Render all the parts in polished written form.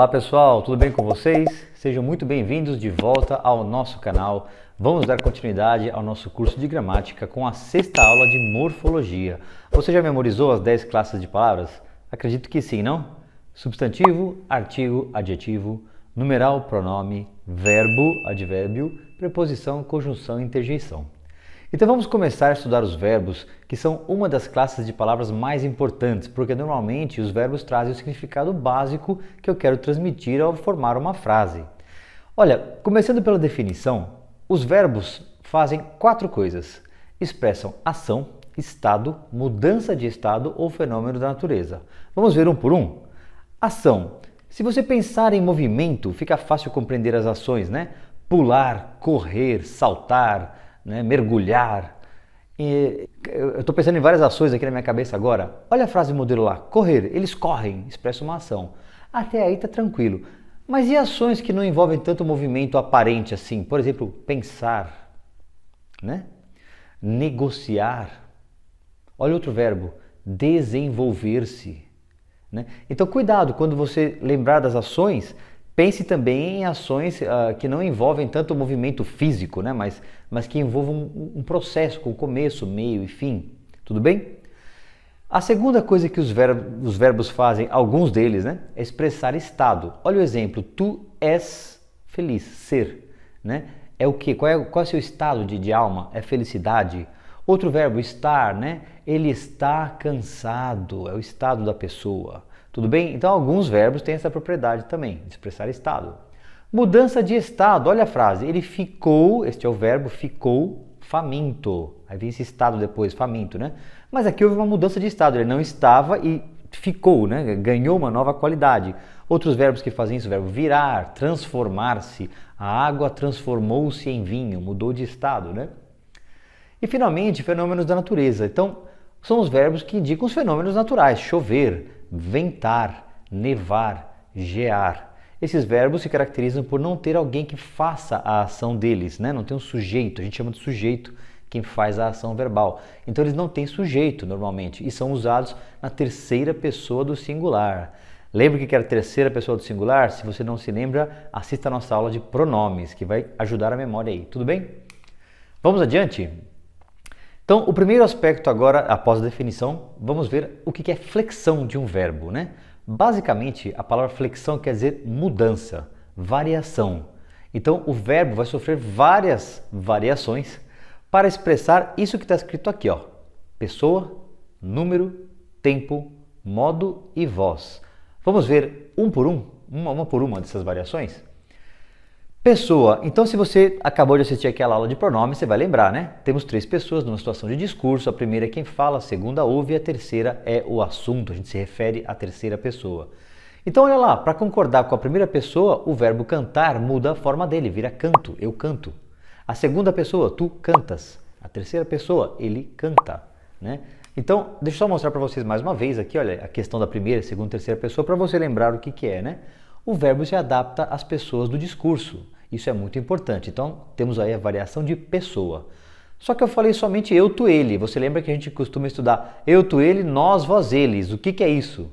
Olá pessoal, tudo bem com vocês? Sejam muito bem-vindos de volta ao nosso canal. Vamos dar continuidade ao nosso curso de gramática com a sexta aula de morfologia. Você já memorizou as 10 classes de palavras? Acredito que sim, não? Substantivo, artigo, adjetivo, numeral, pronome, verbo, advérbio, preposição, conjunção e interjeição. Então vamos começar a estudar os verbos, que são uma das classes de palavras mais importantes, porque normalmente os verbos trazem o significado básico que eu quero transmitir ao formar uma frase. Olha, começando pela definição, os verbos fazem 4 coisas. Expressam ação, estado, mudança de estado ou fenômeno da natureza. Vamos ver um por um? Ação. Se você pensar em movimento, fica fácil compreender as ações, né? Pular, correr, saltar, mergulhar. Eu estou pensando em várias ações aqui na minha cabeça agora. Olha a frase modelo lá, correr, eles correm, expressa uma ação. Até aí está tranquilo. Mas e ações que não envolvem tanto movimento aparente assim? Por exemplo, pensar, né? Negociar. Olha outro verbo, desenvolver-se. Né? Então cuidado, quando você lembrar das ações, pense também em ações que não envolvem tanto o movimento físico, né? mas que envolvam um processo com começo, meio e fim. Tudo bem? A segunda coisa que os verbos fazem, alguns deles, né? É expressar estado. Olha o exemplo, tu és feliz, ser. Né? É o quê? Qual é o seu estado de alma? É felicidade? Outro verbo, estar, né? Ele está cansado, é o estado da pessoa. Tudo bem? Então alguns verbos têm essa propriedade também, de expressar estado. Mudança de estado, olha a frase, ele ficou, este é o verbo, ficou faminto. Aí vem esse estado depois, faminto, né? Mas aqui houve uma mudança de estado, ele não estava e ficou, né? Ganhou uma nova qualidade. Outros verbos que fazem isso, o verbo virar, transformar-se, a água transformou-se em vinho, mudou de estado, né? E finalmente, fenômenos da natureza. Então, são os verbos que indicam os fenômenos naturais, chover, ventar, nevar, gear. Esses verbos se caracterizam por não ter alguém que faça a ação deles, né? Não tem um sujeito, a gente chama de sujeito quem faz a ação verbal. Então eles não têm sujeito normalmente e são usados na terceira pessoa do singular. Lembra que era a terceira pessoa do singular? Se você não se lembra, assista a nossa aula de pronomes, que vai ajudar a memória aí, tudo bem? Vamos adiante? Então, o primeiro aspecto agora, após a definição, vamos ver o que é flexão de um verbo, né? Basicamente, a palavra flexão quer dizer mudança, variação. Então, o verbo vai sofrer várias variações para expressar isso que está escrito aqui, ó. Pessoa, número, tempo, modo e voz. Vamos ver um por um, uma por uma dessas variações? Pessoa. Então, se você acabou de assistir aquela aula de pronomes, você vai lembrar, né? Temos 3 pessoas numa situação de discurso. A primeira é quem fala, a segunda ouve e a terceira é o assunto. A gente se refere à terceira pessoa. Então, olha lá, para concordar com a primeira pessoa, o verbo cantar muda a forma dele, vira canto, eu canto. A segunda pessoa, tu cantas. A terceira pessoa, ele canta, né? Então, deixa eu só mostrar para vocês mais uma vez aqui, olha, a questão da primeira, segunda e terceira pessoa, para você lembrar o que é, né? O verbo se adapta às pessoas do discurso. Isso é muito importante. Então, temos aí a variação de pessoa. Só que eu falei somente eu, tu, ele. Você lembra que a gente costuma estudar eu, tu, ele, nós, vós, eles. O que é isso?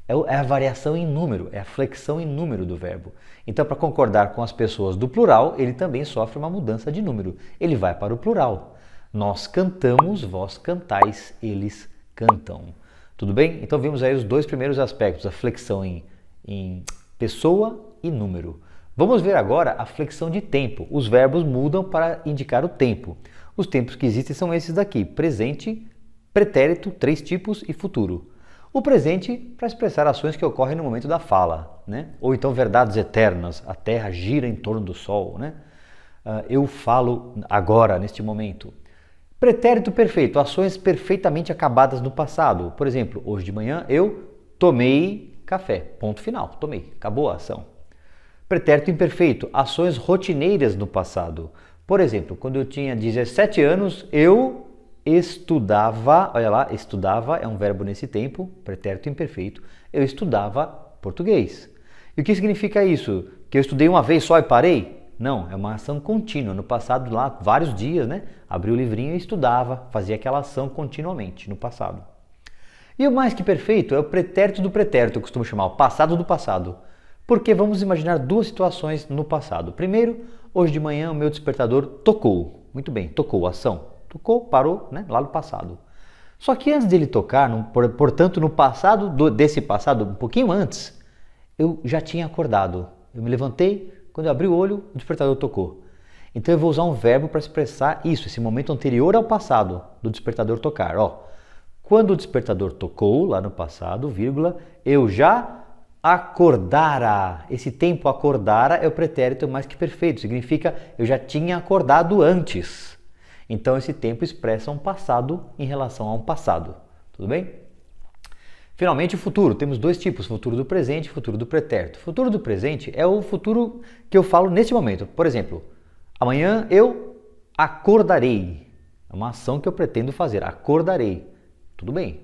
É a variação em número, é a flexão em número do verbo. Então, para concordar com as pessoas do plural, ele também sofre uma mudança de número. Ele vai para o plural. Nós cantamos, vós cantais, eles cantam. Tudo bem? Então, vimos aí os 2 primeiros aspectos, a flexão em pessoa e número. Vamos ver agora a flexão de tempo. Os verbos mudam para indicar o tempo. Os tempos que existem são esses daqui: presente, pretérito, 3 tipos e futuro. O presente para expressar ações que ocorrem no momento da fala, né? Ou então verdades eternas, a Terra gira em torno do Sol, né? Eu falo agora, neste momento. Pretérito perfeito, ações perfeitamente acabadas no passado. Por exemplo, hoje de manhã eu tomei café, ponto final, tomei, acabou a ação. Pretérito imperfeito, ações rotineiras no passado. Por exemplo, quando eu tinha 17 anos, eu estudava, olha lá, estudava é um verbo nesse tempo, pretérito imperfeito, eu estudava português. E o que significa isso? Que eu estudei uma vez só e parei? Não, é uma ação contínua. No passado, lá, vários dias, né? Abri o livrinho e estudava, fazia aquela ação continuamente no passado. E o mais que perfeito é o pretérito do pretérito, eu costumo chamar o passado do passado. Porque vamos imaginar duas situações no passado. Primeiro, hoje de manhã o meu despertador tocou. Muito bem, tocou, ação. Tocou, parou, né, lá no passado. Só que antes dele tocar, portanto no passado, desse passado, um pouquinho antes, eu já tinha acordado. Eu me levantei, quando eu abri o olho, o despertador tocou. Então eu vou usar um verbo para expressar isso, esse momento anterior ao passado, do despertador tocar. Ó, quando o despertador tocou, lá no passado, vírgula, eu já acordara. Esse tempo acordara é o pretérito mais que perfeito, significa eu já tinha acordado antes. Então esse tempo expressa um passado em relação a um passado. Tudo bem? Finalmente, o futuro. Temos dois tipos, futuro do presente e futuro do pretérito. Futuro do presente é o futuro que eu falo nesse momento. Por exemplo, amanhã eu acordarei. É uma ação que eu pretendo fazer, acordarei. Tudo bem.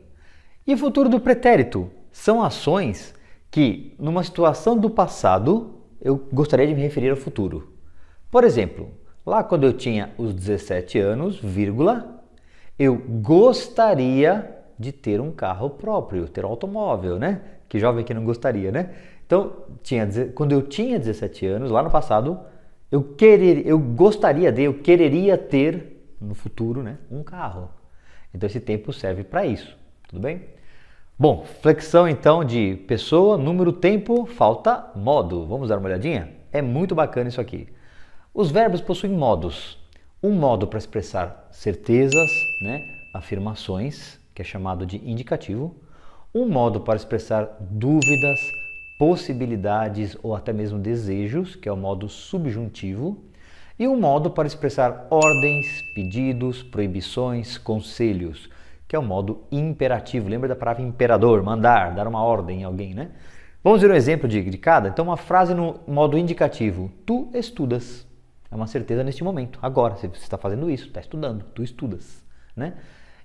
E o futuro do pretérito? São ações que, numa situação do passado, eu gostaria de me referir ao futuro. Por exemplo, lá quando eu tinha os 17 anos, vírgula, eu gostaria de ter um carro próprio, ter um automóvel, né? Que jovem que não gostaria, né? Então, quando eu tinha 17 anos, lá no passado, eu quereria ter, no futuro, né, um carro. Então, esse tempo serve para isso, tudo bem? Bom, flexão então de pessoa, número, tempo, falta modo. Vamos dar uma olhadinha? É muito bacana isso aqui. Os verbos possuem modos. Um modo para expressar certezas, né, afirmações, que é chamado de indicativo. Um modo para expressar dúvidas, possibilidades ou até mesmo desejos, que é o modo subjuntivo. E um modo para expressar ordens, pedidos, proibições, conselhos, que é o modo imperativo. Lembra da palavra imperador, mandar, dar uma ordem em alguém, né? Vamos ver um exemplo de cada? Então, uma frase no modo indicativo. Tu estudas. É uma certeza neste momento, agora. Você está fazendo isso, está estudando, tu estudas, né?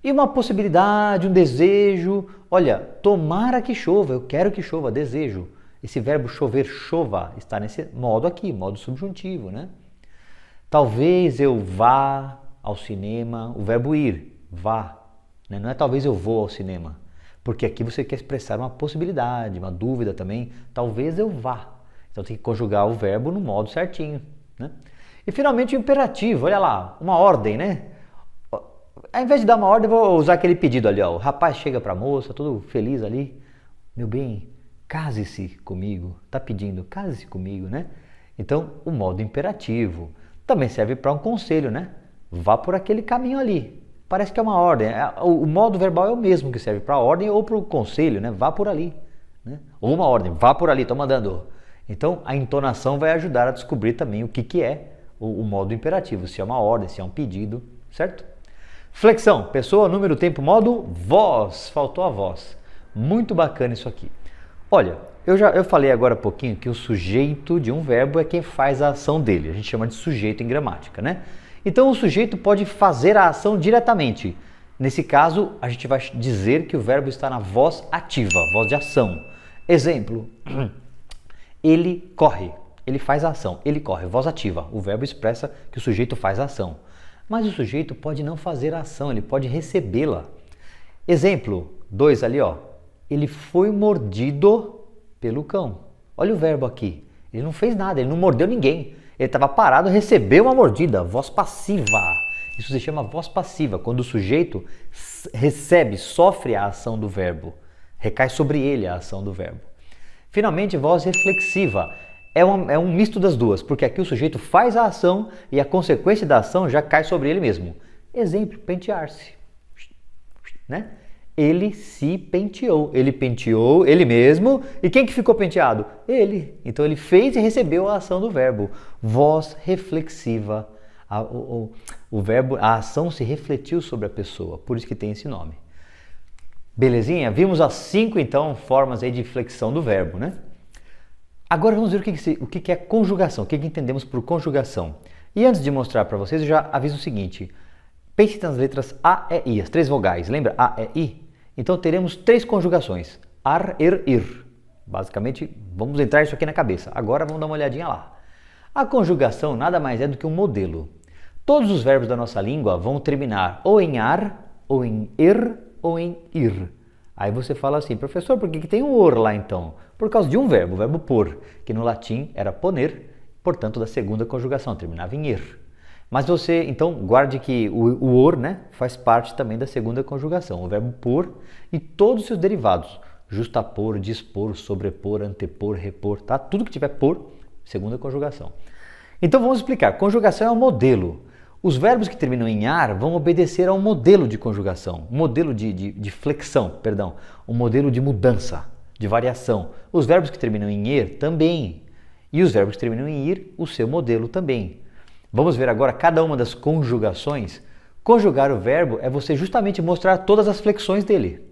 E uma possibilidade, um desejo. Olha, tomara que chova, eu quero que chova, desejo. Esse verbo chover, chova, está nesse modo aqui, modo subjuntivo, né? Talvez eu vá ao cinema, o verbo ir, vá. Né? Não é talvez eu vou ao cinema, porque aqui você quer expressar uma possibilidade, uma dúvida também. Talvez eu vá. Então tem que conjugar o verbo no modo certinho, né? E finalmente o imperativo, olha lá, uma ordem, né? Ao invés de dar uma ordem, eu vou usar aquele pedido ali, ó. O rapaz chega para a moça, todo feliz ali. Meu bem, case-se comigo. Tá pedindo, case-se comigo, né? Então, o modo imperativo também serve para um conselho, né? Vá por aquele caminho ali. Parece que é uma ordem. O modo verbal é o mesmo que serve para a ordem ou para o conselho, né? Vá por ali, né? Ou uma ordem, vá por ali, tô mandando. Então, a entonação vai ajudar a descobrir também o que é o modo imperativo. Se é uma ordem, se é um pedido, certo? Flexão, pessoa, número, tempo, modo, voz. Faltou a voz. Muito bacana isso aqui. Olha, eu falei agora há pouquinho que o sujeito de um verbo é quem faz a ação dele. A gente chama de sujeito em gramática, né? Então o sujeito pode fazer a ação diretamente. Nesse caso, a gente vai dizer que o verbo está na voz ativa, voz de ação. Exemplo, ele corre, ele faz a ação, ele corre, voz ativa. O verbo expressa que o sujeito faz a ação. Mas o sujeito pode não fazer a ação, ele pode recebê-la. Exemplo 2 ali, ó. Ele foi mordido pelo cão. Olha o verbo aqui. Ele não fez nada, ele não mordeu ninguém. Ele estava parado, recebeu uma mordida, voz passiva. Isso se chama voz passiva, quando o sujeito recebe, sofre a ação do verbo. Recai sobre ele a ação do verbo. Finalmente, voz reflexiva. É um misto das duas, porque aqui o sujeito faz a ação e a consequência da ação já cai sobre ele mesmo. Exemplo, pentear-se. Né? Ele se penteou. Ele penteou ele mesmo. E quem que ficou penteado? Ele. Então ele fez e recebeu a ação do verbo. Voz reflexiva. A ação se refletiu sobre a pessoa, por isso que tem esse nome. Belezinha? Vimos as 5 então formas aí de flexão do verbo, né? Agora vamos ver o que é conjugação, o que entendemos por conjugação. E antes de mostrar para vocês, eu já aviso o seguinte. Pense nas letras A, E, I, as 3 vogais. Lembra? A, E, I? Então teremos 3 conjugações. Ar, ir. Basicamente, vamos entrar isso aqui na cabeça. Agora vamos dar uma olhadinha lá. A conjugação nada mais é do que um modelo. Todos os verbos da nossa língua vão terminar ou em ar, ou em ou em ir. Aí você fala assim, professor, por que tem um or lá então? Por causa de um verbo, o verbo por, que no latim era poner, portanto da segunda conjugação, terminava em er. Mas você, então, guarde que o or, né, faz parte também da segunda conjugação, o verbo por e todos os seus derivados, justapor, dispor, sobrepor, antepor, repor, tá? Tudo que tiver por, segunda conjugação. Então vamos explicar, conjugação é um modelo. Os verbos que terminam em ar vão obedecer a um modelo de conjugação, um modelo de flexão, perdão, um modelo de mudança, de variação. Os verbos que terminam em er também, e os verbos que terminam em ir, o seu modelo também. Vamos ver agora cada uma das conjugações. Conjugar o verbo é você justamente mostrar todas as flexões dele,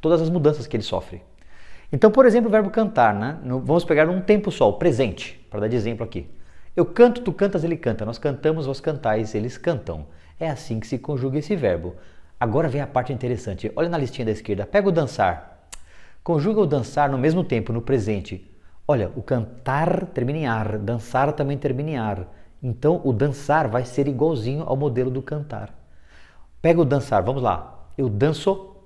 todas as mudanças que ele sofre. Então, por exemplo, o verbo cantar, né? Vamos pegar um tempo só, o presente, para dar de exemplo aqui. Eu canto, tu cantas, ele canta. Nós cantamos, vós cantais, eles cantam. É assim que se conjuga esse verbo. Agora vem a parte interessante. Olha na listinha da esquerda. Pega o dançar. Conjuga o dançar no mesmo tempo, no presente. Olha, o cantar termina em ar, dançar também termina em ar. Então, o dançar vai ser igualzinho ao modelo do cantar. Pega o dançar, vamos lá. Eu danço,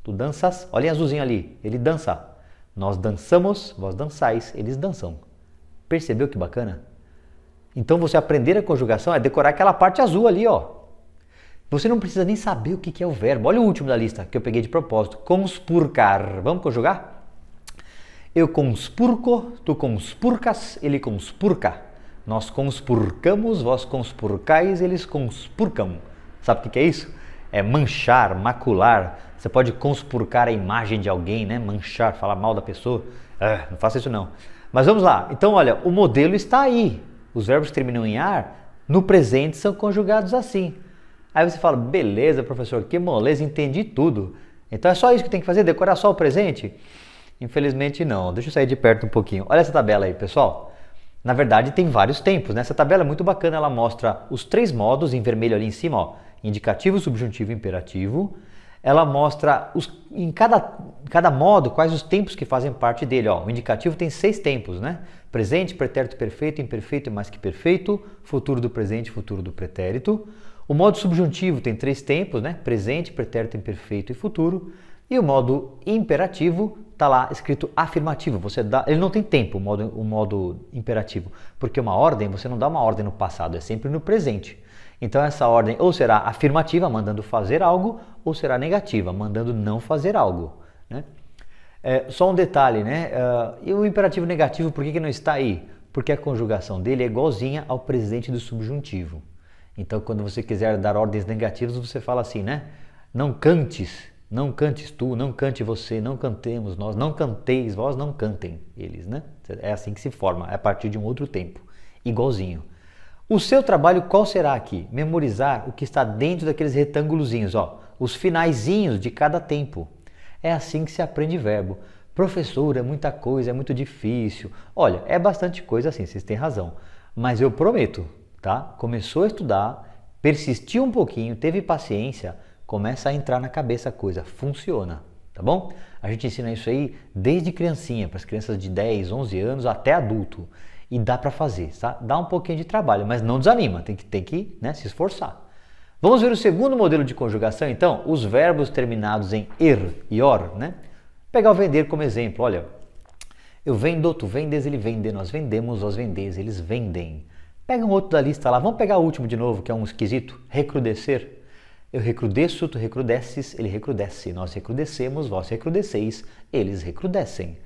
tu danças. Olha em azulzinho ali, ele dança. Nós dançamos, vós dançais, eles dançam. Percebeu que bacana? Então, você aprender a conjugação é decorar aquela parte azul ali, ó. Você não precisa nem saber o que é o verbo. Olha o último da lista que eu peguei de propósito. Conspurcar. Vamos conjugar? Eu conspurco, tu conspurcas, ele conspurca. Nós conspurcamos, vós conspurcais, eles conspurcam. Sabe o que é isso? É manchar, macular. Você pode conspurcar a imagem de alguém, né? Manchar, falar mal da pessoa. Não faça isso não. Mas vamos lá. Então, olha, o modelo está aí. Os verbos que terminam em ar, no presente, são conjugados assim. Aí você fala, beleza, professor, que moleza, entendi tudo. Então é só isso que tem que fazer, decorar só o presente? Infelizmente não. Deixa eu sair de perto um pouquinho. Olha essa tabela aí, pessoal. Na verdade, tem vários tempos, né? Essa tabela é muito bacana, ela mostra os 3 modos, em vermelho ali em cima, ó, indicativo, subjuntivo e imperativo. Ela mostra em cada modo quais os tempos que fazem parte dele. Ó. O indicativo tem 6 tempos, né? Presente, pretérito perfeito, imperfeito e mais que perfeito, futuro do presente, futuro do pretérito. O modo subjuntivo tem 3 tempos, né? Presente, pretérito imperfeito e futuro. E o modo imperativo está lá escrito afirmativo. Ele não tem tempo, o modo imperativo, porque uma ordem, você não dá uma ordem no passado, é sempre no presente. Então essa ordem ou será afirmativa, mandando fazer algo, ou será negativa, mandando não fazer algo. Né? Só um detalhe, né? E o imperativo negativo, por que não está aí? Porque a conjugação dele é igualzinha ao presente do subjuntivo. Então quando você quiser dar ordens negativas, você fala assim, né? Não cantes tu, não cante você, não cantemos nós, não canteis vós, não cantem eles, né? É assim que se forma, é a partir de um outro tempo, igualzinho. O seu trabalho qual será aqui? Memorizar o que está dentro daqueles retângulozinhos, ó, os finaizinhos de cada tempo. É assim que se aprende verbo. Professor, é muita coisa, é muito difícil. Olha, é bastante coisa assim, vocês têm razão. Mas eu prometo, tá? Começou a estudar, persistiu um pouquinho, teve paciência, começa a entrar na cabeça a coisa, funciona, tá bom? A gente ensina isso aí desde criancinha, para as crianças de 10, 11 anos até adulto. E dá para fazer, tá? Dá um pouquinho de trabalho, mas não desanima, tem que né, se esforçar. Vamos ver o segundo modelo de conjugação, então, os verbos terminados em er e or, né? Pegar o vender como exemplo, olha, eu vendo, tu vendes, ele vende, nós vendemos, vós vendeis, eles vendem. Pega um outro da lista lá, vamos pegar o último de novo, que é um esquisito, recrudescer. Eu recrudesço, tu recrudesces, ele recrudesce, nós recrudescemos, vós recrudesceis, eles recrudescem.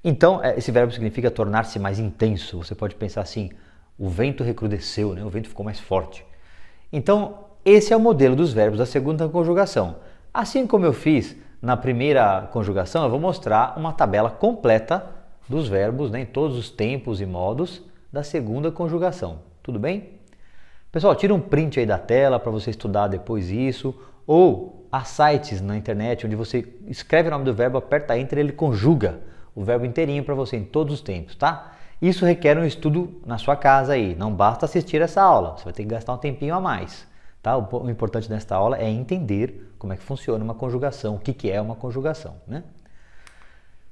Então, esse verbo significa tornar-se mais intenso. Você pode pensar assim, o vento recrudesceu, né? O vento ficou mais forte. Então, esse é o modelo dos verbos da segunda conjugação. Assim como eu fiz na primeira conjugação, eu vou mostrar uma tabela completa dos verbos, né, em todos os tempos e modos da segunda conjugação. Tudo bem? Pessoal, tira um print aí da tela para você estudar depois isso, ou há sites na internet onde você escreve o nome do verbo, aperta Enter e ele conjuga o verbo inteirinho para você em todos os tempos, tá? Isso requer um estudo na sua casa aí, não basta assistir essa aula, você vai ter que gastar um tempinho a mais, tá? O importante nesta aula é entender como é que funciona uma conjugação, o que é uma conjugação, né?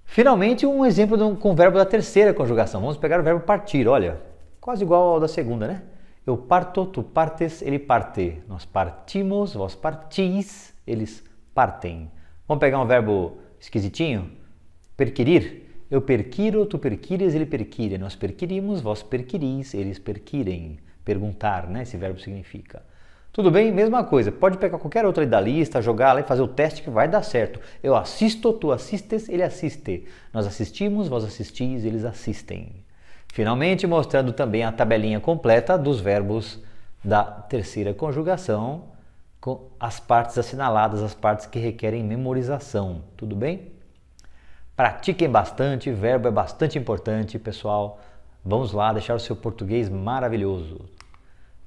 Finalmente, um exemplo com o verbo da terceira conjugação. Vamos pegar o verbo partir, olha, quase igual ao da segunda, né? Eu parto, tu partes, ele parte. Nós partimos, vós partis, eles partem. Vamos pegar um verbo esquisitinho? Perquirir. eu perquiro, tu perquires, ele perquire. Nós perquirimos, vós perquiris, eles perquirem. Perguntar, né? Esse verbo significa. Tudo bem? Mesma coisa. Pode pegar qualquer outra da lista, jogar lá e fazer o teste que vai dar certo. Eu assisto, tu assistes, ele assiste. Nós assistimos, vós assistis, eles assistem. Finalmente, mostrando também a tabelinha completa dos verbos da terceira conjugação, com as partes assinaladas, as partes que requerem memorização. Tudo bem? Pratiquem bastante, verbo é bastante importante, pessoal. Vamos lá deixar o seu português maravilhoso.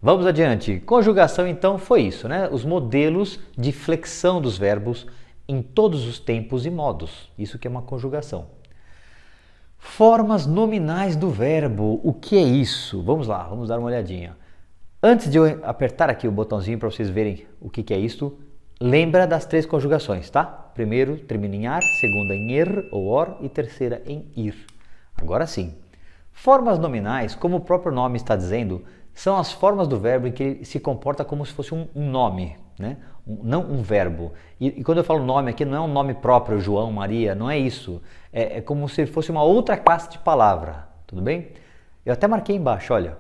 Vamos adiante. Conjugação, então, foi isso, né? Os modelos de flexão dos verbos em todos os tempos e modos. Isso que é uma conjugação. Formas nominais do verbo. O que é isso? Vamos lá, vamos dar uma olhadinha. Antes de eu apertar aqui o botãozinho para vocês verem o que é isso, lembra das 3 conjugações, tá? Primeiro termina em ar, segunda em er ou or e terceira em ir. Agora sim. Formas nominais, como o próprio nome está dizendo, são as formas do verbo em que ele se comporta como se fosse um nome, né? Não um verbo. E quando eu falo nome aqui, não é um nome próprio, João, Maria, não é isso. É como se fosse uma outra classe de palavra, tudo bem? Eu até marquei embaixo, olha.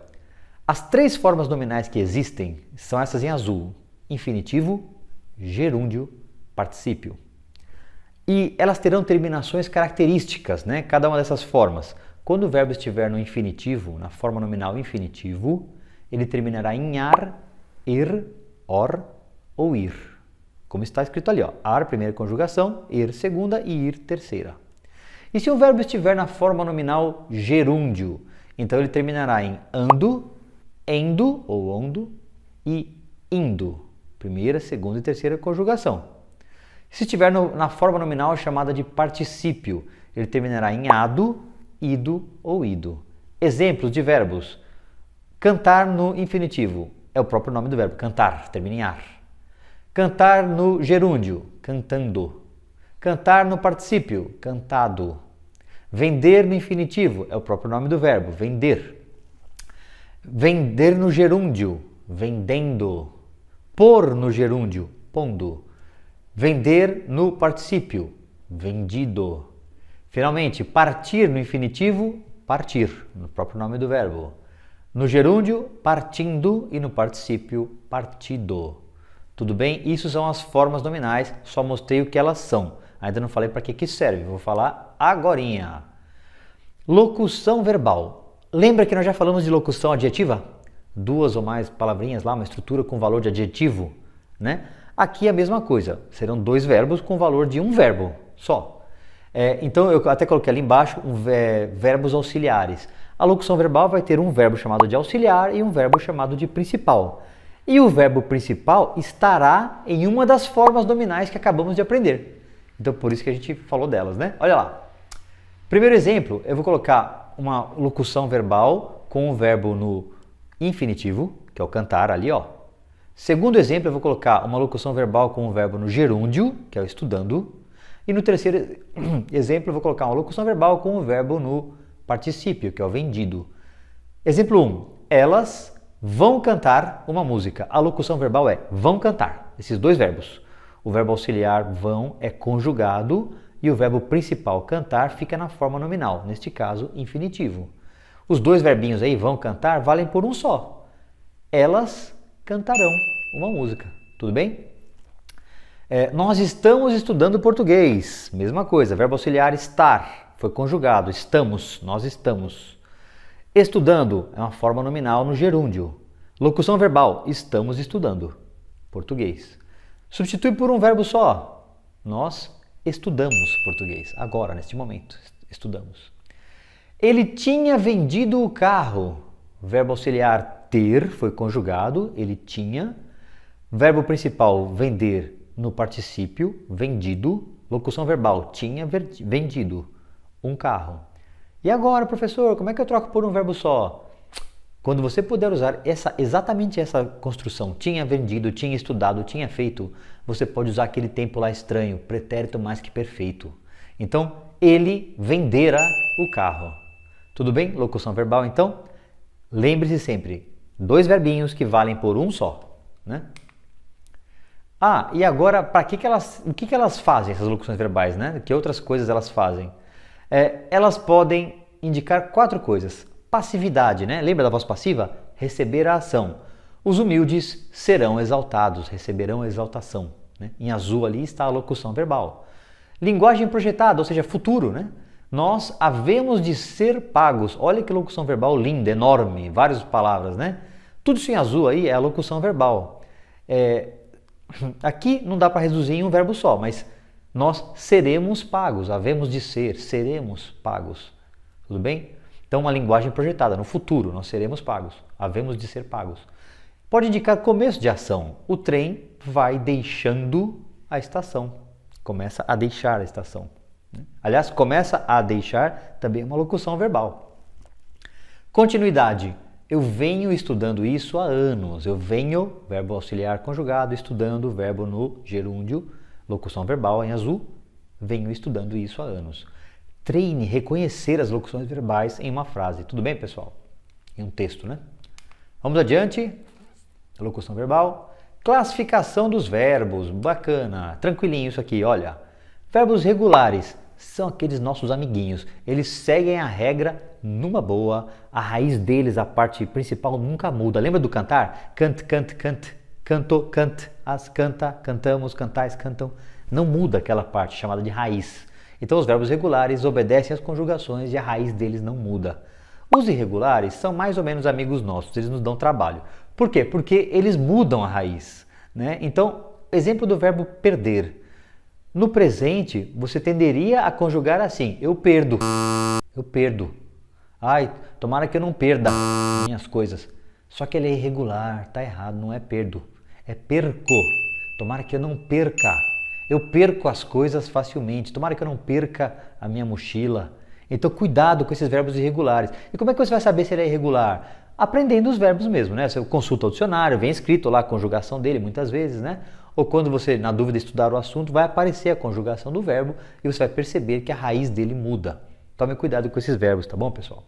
As 3 formas nominais que existem são essas em azul: infinitivo, gerúndio, particípio. E elas terão terminações características, né? Cada uma dessas formas. Quando o verbo estiver no infinitivo, na forma nominal infinitivo, ele terminará em ar, ir, or ou ir. Como está escrito ali, ó. Ar, primeira conjugação, ir, segunda e ir, terceira. E se o verbo estiver na forma nominal gerúndio, então ele terminará em ando, endo ou ondo e indo. Primeira, segunda e terceira conjugação. Se estiver na forma nominal chamada de particípio, ele terminará em ado, ido ou ido. Exemplos de verbos. Cantar no infinitivo é o próprio nome do verbo, cantar, termina em ar. Cantar no gerúndio, cantando. Cantar no particípio, cantado. Vender no infinitivo é o próprio nome do verbo, vender. Vender no gerúndio, vendendo. Pôr no gerúndio, pondo. Vender no particípio, vendido. Finalmente, partir no infinitivo, partir, no próprio nome do verbo. No gerúndio, partindo e no particípio, partido. Tudo bem? Isso são as formas nominais, só mostrei o que elas são. Ainda não falei para que serve, vou falar agorinha. Locução verbal. Lembra que nós já falamos de locução adjetiva? 2 ou mais palavrinhas lá, uma estrutura com valor de adjetivo, né? Aqui é a mesma coisa, serão 2 verbos com valor de um verbo só. Então eu até coloquei ali embaixo verbos auxiliares. A locução verbal vai ter um verbo chamado de auxiliar e um verbo chamado de principal. E o verbo principal estará em uma das formas nominais que acabamos de aprender. Então por isso que a gente falou delas, né? Olha lá. Primeiro exemplo, eu vou colocar uma locução verbal com o verbo no infinitivo, que é o cantar ali, ó. Segundo exemplo, eu vou colocar uma locução verbal com o verbo no gerúndio, que é o estudando. E no terceiro exemplo, eu vou colocar uma locução verbal com o verbo no particípio, que é o vendido. Exemplo 1. Elas vão cantar uma música. A locução verbal é vão cantar. Esses 2 verbos. O verbo auxiliar vão é conjugado e o verbo principal cantar fica na forma nominal, neste caso, infinitivo. Os 2 verbinhos aí, vão cantar, valem por um só. Elas cantarão uma música. Tudo bem? Nós estamos estudando português. Mesma coisa, verbo auxiliar estar, foi conjugado, estamos, nós estamos. Estudando é uma forma nominal no gerúndio. Locução verbal, estamos estudando português. Substitui por um verbo só. Nós estudamos português. Agora, neste momento, estudamos. Ele tinha vendido o carro. Verbo auxiliar ter foi conjugado, ele tinha. Verbo principal vender no particípio, vendido. Locução verbal, tinha vendido um carro. E agora, professor, como é que eu troco por um verbo só? Quando você puder usar exatamente essa construção, tinha vendido, tinha estudado, tinha feito, você pode usar aquele tempo lá estranho, pretérito mais que perfeito. Então, ele vendera o carro. Tudo bem? Locução verbal, então, lembre-se sempre, 2 verbinhos que valem por um só, né? E agora, o que elas fazem, essas locuções verbais, né? Que outras coisas elas fazem? Elas podem indicar 4 coisas. Passividade, né? Lembra da voz passiva? Receber a ação. Os humildes serão exaltados, receberão exaltação, né? Em azul ali está a locução verbal. Linguagem projetada, ou seja, futuro, né? Nós havemos de ser pagos. Olha que locução verbal linda, enorme, várias palavras, né? Tudo isso em azul aí é a locução verbal. Aqui não dá para reduzir em um verbo só, mas nós seremos pagos, havemos de ser, seremos pagos. Tudo bem? Então, uma linguagem projetada, no futuro, nós seremos pagos, havemos de ser pagos. Pode indicar começo de ação. O trem vai deixando a estação, começa a deixar a estação. Aliás, começa a deixar também é uma locução verbal. Continuidade. Eu venho estudando isso há anos. Eu venho, verbo auxiliar conjugado, estudando, verbo no gerúndio, locução verbal em azul. Venho estudando isso há anos. Treine reconhecer as locuções verbais em uma frase. Tudo bem, pessoal? Em um texto, né? Vamos adiante. Locução verbal. Classificação dos verbos. Bacana. Tranquilinho isso aqui, olha. Verbos regulares são aqueles nossos amiguinhos. Eles seguem a regra numa boa. A raiz deles, a parte principal, nunca muda. Lembra do cantar? Cante, cante, cante. Canto, cante. As canta, cantamos, cantais, cantam. Não muda aquela parte chamada de raiz. Então os verbos regulares obedecem às conjugações e a raiz deles não muda. Os irregulares são mais ou menos amigos nossos, eles nos dão trabalho. Por quê? Porque eles mudam a raiz, né? Então, exemplo do verbo perder. No presente, você tenderia a conjugar assim: eu perdo. Eu perdo. Ai, tomara que eu não perda minhas coisas. Só que ele é irregular, tá errado, não é perdo. É perco. Tomara que eu não perca. Eu perco as coisas facilmente. Tomara que eu não perca a minha mochila. Então, cuidado com esses verbos irregulares. E como é que você vai saber se ele é irregular? Aprendendo os verbos mesmo, né? Você consulta o dicionário, vem escrito lá a conjugação dele muitas vezes, né? Ou quando você, na dúvida, estudar o assunto, vai aparecer a conjugação do verbo e você vai perceber que a raiz dele muda. Tome cuidado com esses verbos, tá bom, pessoal?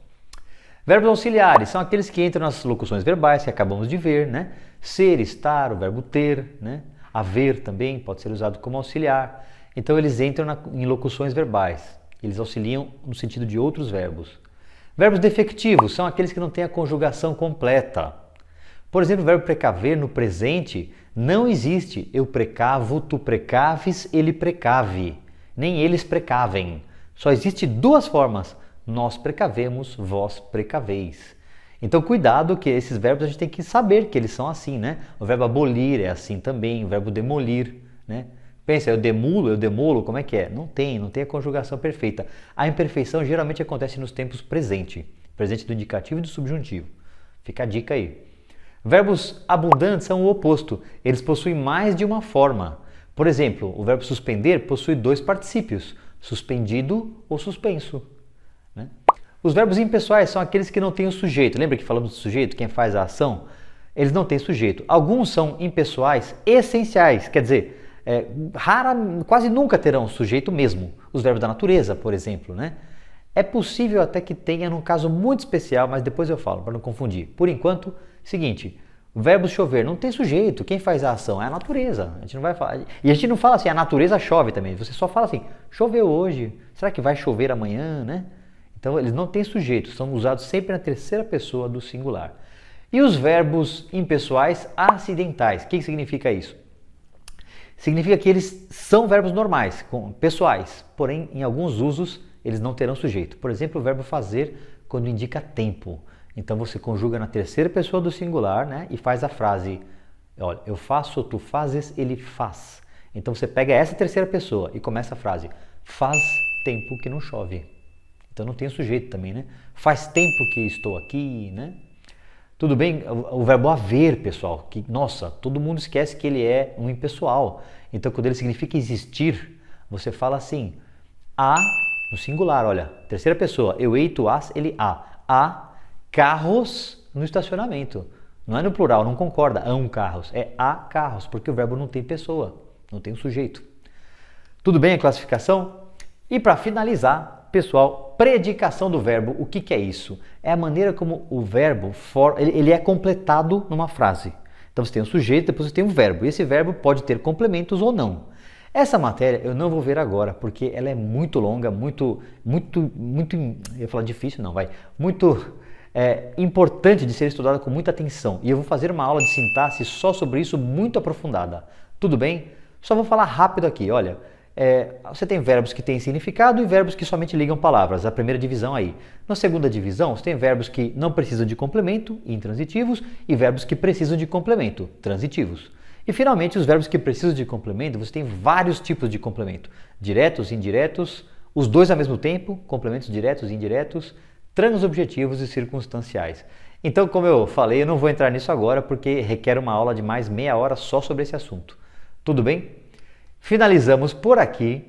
Verbos auxiliares são aqueles que entram nas locuções verbais que acabamos de ver, né? Ser, estar, o verbo ter, né? Haver também pode ser usado como auxiliar. Então eles entram em locuções verbais. Eles auxiliam no sentido de outros verbos. Verbos defectivos são aqueles que não têm a conjugação completa. Por exemplo, o verbo precaver no presente não existe. Eu precavo, tu precaves, ele precave. Nem eles precavem. Só existe 2 formas. Nós precavemos, vós precaveis. Então, cuidado que esses verbos a gente tem que saber que eles são assim, né? O verbo abolir é assim também, o verbo demolir, né? Pensa, eu demulo, eu demolo, como é que é? Não tem a conjugação perfeita. A imperfeição geralmente acontece nos tempos presente. Presente do indicativo e do subjuntivo. Fica a dica aí. Verbos abundantes são o oposto. Eles possuem mais de uma forma. Por exemplo, o verbo suspender possui 2 particípios. Suspendido ou suspenso, né? Os verbos impessoais são aqueles que não têm o sujeito. Lembra que falamos do sujeito, quem faz a ação? Eles não têm sujeito. Alguns são impessoais essenciais, quer dizer, quase nunca terão sujeito mesmo. Os verbos da natureza, por exemplo, né? É possível até que tenha num caso muito especial, mas depois eu falo, para não confundir. Por enquanto, seguinte, o verbo chover não tem sujeito. Quem faz a ação é a natureza. A gente não vai falar. E a gente não fala assim, a natureza chove também. Você só fala assim, choveu hoje. Será que vai chover amanhã, né? Então, eles não têm sujeito, são usados sempre na terceira pessoa do singular. E os verbos impessoais acidentais, o que significa isso? Significa que eles são verbos normais, pessoais, porém, em alguns usos, eles não terão sujeito. Por exemplo, o verbo fazer, quando indica tempo. Então, você conjuga na terceira pessoa do singular, né, e faz a frase, olha, eu faço, tu fazes, ele faz. Então, você pega essa terceira pessoa e começa a frase, faz tempo que não chove. Então não tem sujeito também, né? Faz tempo que estou aqui, né? Tudo bem, o verbo haver, pessoal, que, nossa, todo mundo esquece que ele é um impessoal. Então quando ele significa existir, você fala assim, há, no singular, olha, terceira pessoa, eu, ei, tu, has, ele, há. Há carros no estacionamento. Não é no plural, não concorda, há carros, é há carros, porque o verbo não tem pessoa, não tem um sujeito. Tudo bem a classificação? E para finalizar, pessoal, predicação do verbo, o que é isso? É a maneira como o verbo ele é completado numa frase. Então você tem um sujeito, depois você tem um verbo. E esse verbo pode ter complementos ou não. Essa matéria eu não vou ver agora, porque ela é muito longa, eu ia falar difícil, não, muito importante de ser estudada com muita atenção. E eu vou fazer uma aula de sintaxe só sobre isso, muito aprofundada. Tudo bem? Só vou falar rápido aqui, olha. Você tem verbos que têm significado e verbos que somente ligam palavras, a primeira divisão aí. Na segunda divisão, você tem verbos que não precisam de complemento, intransitivos, e verbos que precisam de complemento, transitivos. E finalmente, os verbos que precisam de complemento, você tem vários tipos de complemento. Diretos, indiretos, os dois ao mesmo tempo, complementos diretos e indiretos, transobjetivos e circunstanciais. Então, como eu falei, eu não vou entrar nisso agora porque requer uma aula de mais meia hora só sobre esse assunto. Tudo bem? Finalizamos por aqui.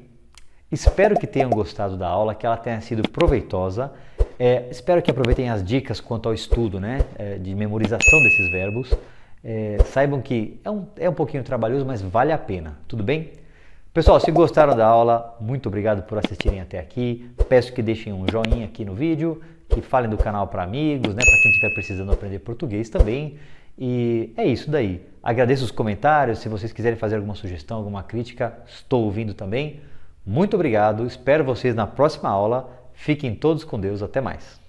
Espero que tenham gostado da aula, que ela tenha sido proveitosa. Espero que aproveitem as dicas quanto ao estudo, de memorização desses verbos. Saibam que é um pouquinho trabalhoso, mas vale a pena. Tudo bem? Pessoal, se gostaram da aula, muito obrigado por assistirem até aqui. Peço que deixem um joinha aqui no vídeo, que falem do canal para amigos, para quem estiver precisando aprender português também. E é isso daí. Agradeço os comentários, se vocês quiserem fazer alguma sugestão, alguma crítica, estou ouvindo também. Muito obrigado, espero vocês na próxima aula. Fiquem todos com Deus, até mais.